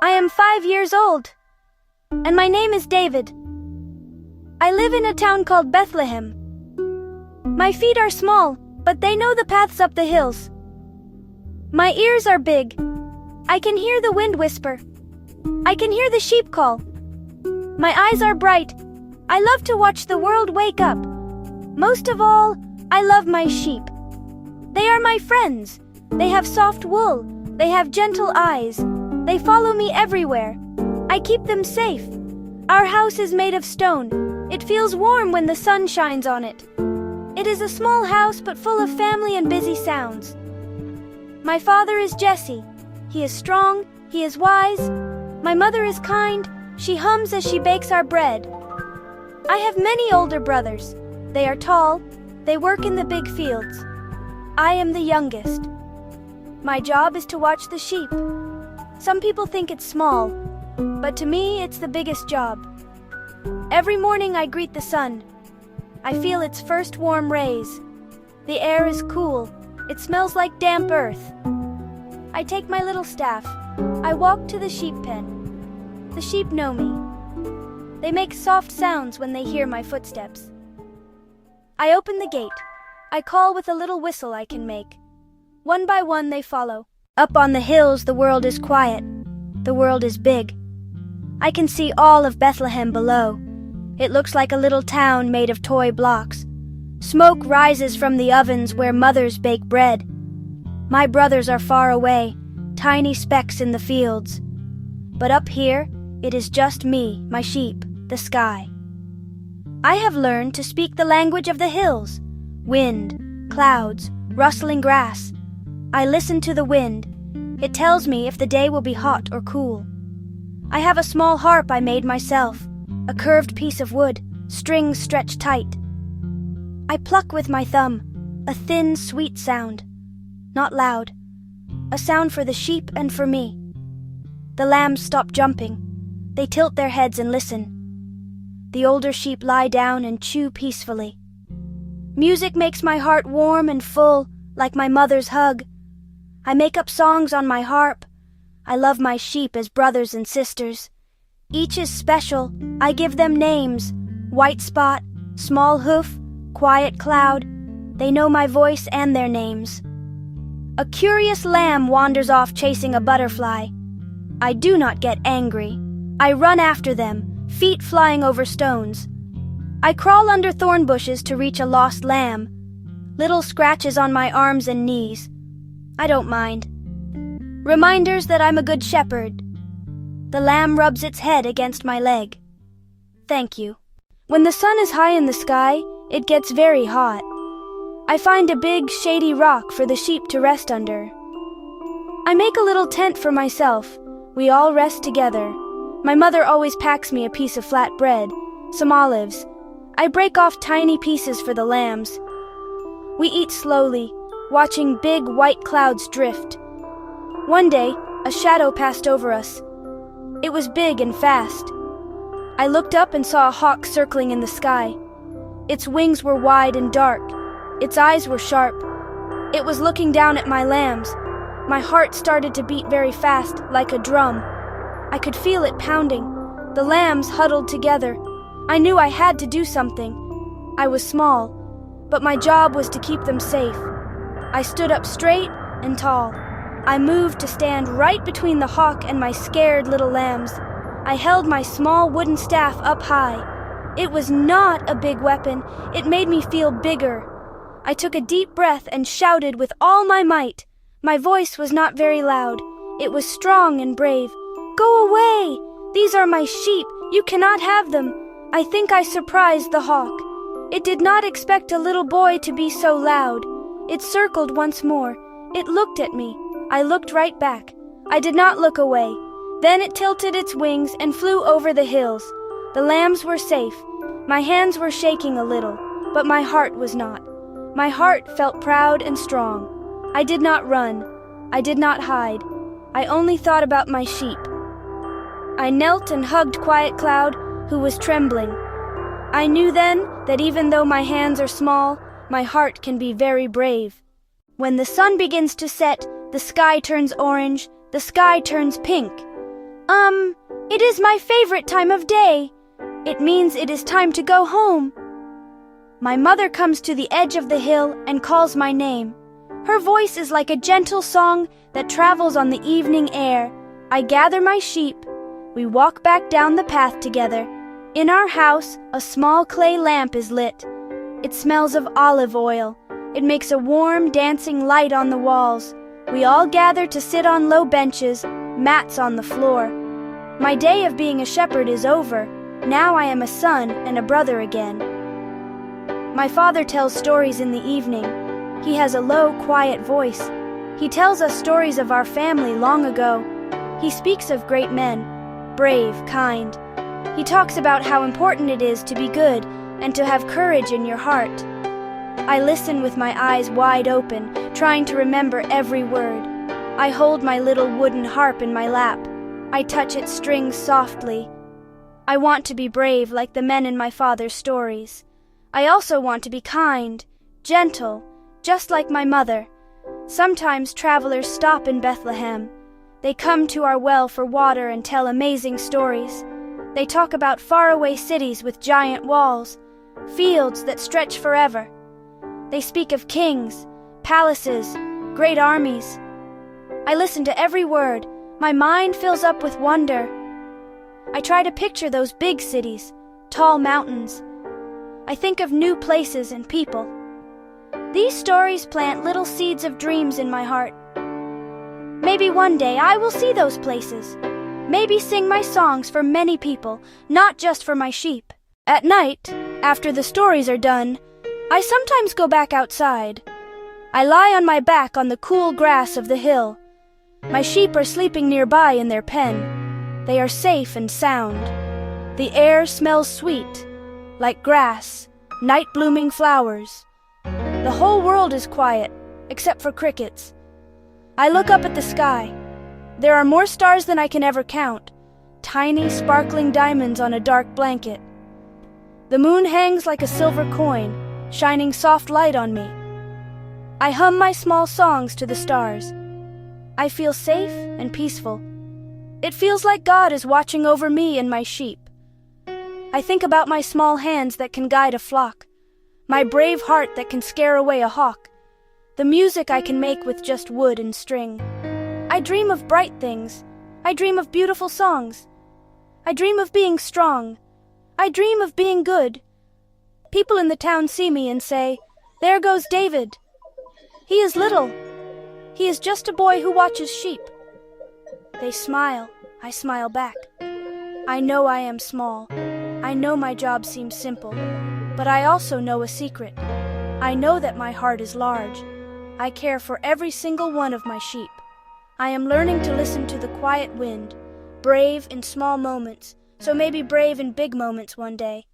I am 5 years old, and my name is David. I live in a town called Bethlehem. My feet are small, but they know the paths up the hills. My ears are big. I can hear the wind whisper. I can hear the sheep call. My eyes are bright. I love to watch the world wake up. Most of all, I love my sheep. They are my friends. They have soft wool. They have gentle eyes. They follow me everywhere. I keep them safe. Our house is made of stone. It feels warm when the sun shines on it. It is a small house but full of family and busy sounds. My father is Jesse. He is strong. He is wise. My mother is kind. She hums as she bakes our bread. I have many older brothers. They are tall. They work in the big fields. I am the youngest. My job is to watch the sheep. Some people think it's small, but to me it's the biggest job. Every morning I greet the sun. I feel its first warm rays. The air is cool. It smells like damp earth. I take my little staff. I walk to the sheep pen. The sheep know me. They make soft sounds when they hear my footsteps. I open the gate. I call with a little whistle I can make. One by one they follow. Up on the hills the world is quiet. The world is big. I can see all of Bethlehem below. It looks like a little town made of toy blocks. Smoke rises from the ovens where mothers bake bread. My brothers are far away, tiny specks in the fields. But up here, it is just me, my sheep, the sky. I have learned to speak the language of the hills. Wind, clouds, rustling grass. I listen to the wind. It tells me if the day will be hot or cool. I have a small harp I made myself, a curved piece of wood, strings stretched tight. I pluck with my thumb, a thin, sweet sound, not loud, a sound for the sheep and for me. The lambs stop jumping. They tilt their heads and listen. The older sheep lie down and chew peacefully. Music makes my heart warm and full, like my mother's hug. I make up songs on my harp. I love my sheep as brothers and sisters. Each is special. I give them names. White Spot, Small Hoof, Quiet Cloud. They know my voice and their names. A curious lamb wanders off chasing a butterfly. I do not get angry. I run after them, feet flying over stones. I crawl under thorn bushes to reach a lost lamb. Little scratches on my arms and knees. I don't mind. Reminders that I'm a good shepherd. The lamb rubs its head against my leg. Thank you. When the sun is high in the sky, it gets very hot. I find a big, shady rock for the sheep to rest under. I make a little tent for myself. We all rest together. My mother always packs me a piece of flat bread, some olives. I break off tiny pieces for the lambs. We eat slowly, watching big white clouds drift. One day, a shadow passed over us. It was big and fast. I looked up and saw a hawk circling in the sky. Its wings were wide and dark. Its eyes were sharp. It was looking down at my lambs. My heart started to beat very fast, like a drum. I could feel it pounding. The lambs huddled together. I knew I had to do something. I was small, but my job was to keep them safe. I stood up straight and tall. I moved to stand right between the hawk and my scared little lambs. I held my small wooden staff up high. It was not a big weapon. It made me feel bigger. I took a deep breath and shouted with all my might. My voice was not very loud. It was strong and brave. Go away! These are my sheep. You cannot have them. I think I surprised the hawk. It did not expect a little boy to be so loud. It circled once more. It looked at me. I looked right back. I did not look away. Then it tilted its wings and flew over the hills. The lambs were safe. My hands were shaking a little, but my heart was not. My heart felt proud and strong. I did not run. I did not hide. I only thought about my sheep. I knelt and hugged Quiet Cloud, who was trembling. I knew then that even though my hands are small, my heart can be very brave. When the sun begins to set, the sky turns orange, the sky turns pink. It is my favorite time of day. It means it is time to go home. My mother comes to the edge of the hill and calls my name. Her voice is like a gentle song that travels on the evening air. I gather my sheep. We walk back down the path together. In our house, a small clay lamp is lit. It smells of olive oil. It makes a warm, dancing light on the walls. We all gather to sit on low benches, mats on the floor. My day of being a shepherd is over. Now I am a son and a brother again. My father tells stories in the evening. He has a low, quiet voice. He tells us stories of our family long ago. He speaks of great men, brave, kind. He talks about how important it is to be good and to have courage in your heart. I listen with my eyes wide open, trying to remember every word. I hold my little wooden harp in my lap. I touch its strings softly. I want to be brave like the men in my father's stories. I also want to be kind, gentle, just like my mother. Sometimes travelers stop in Bethlehem. They come to our well for water and tell amazing stories. They talk about faraway cities with giant walls, fields that stretch forever. They speak of kings, palaces, great armies. I listen to every word. My mind fills up with wonder. I try to picture those big cities, tall mountains. I think of new places and people. These stories plant little seeds of dreams in my heart. Maybe one day I will see those places. Maybe sing my songs for many people, not just for my sheep. At night, after the stories are done, I sometimes go back outside. I lie on my back on the cool grass of the hill. My sheep are sleeping nearby in their pen. They are safe and sound. The air smells sweet, like grass, night-blooming flowers. The whole world is quiet, except for crickets. I look up at the sky. There are more stars than I can ever count, tiny, sparkling diamonds on a dark blanket. The moon hangs like a silver coin, shining soft light on me. I hum my small songs to the stars. I feel safe and peaceful. It feels like God is watching over me and my sheep. I think about my small hands that can guide a flock, my brave heart that can scare away a hawk, the music I can make with just wood and string. I dream of bright things. I dream of beautiful songs. I dream of being strong. I dream of being good. People in the town see me and say, "There goes David." He is little. He is just a boy who watches sheep. They smile. I smile back. I know I am small. I know my job seems simple. But I also know a secret. I know that my heart is large. I care for every single one of my sheep. I am learning to listen to the quiet wind, brave in small moments, so maybe brave in big moments one day.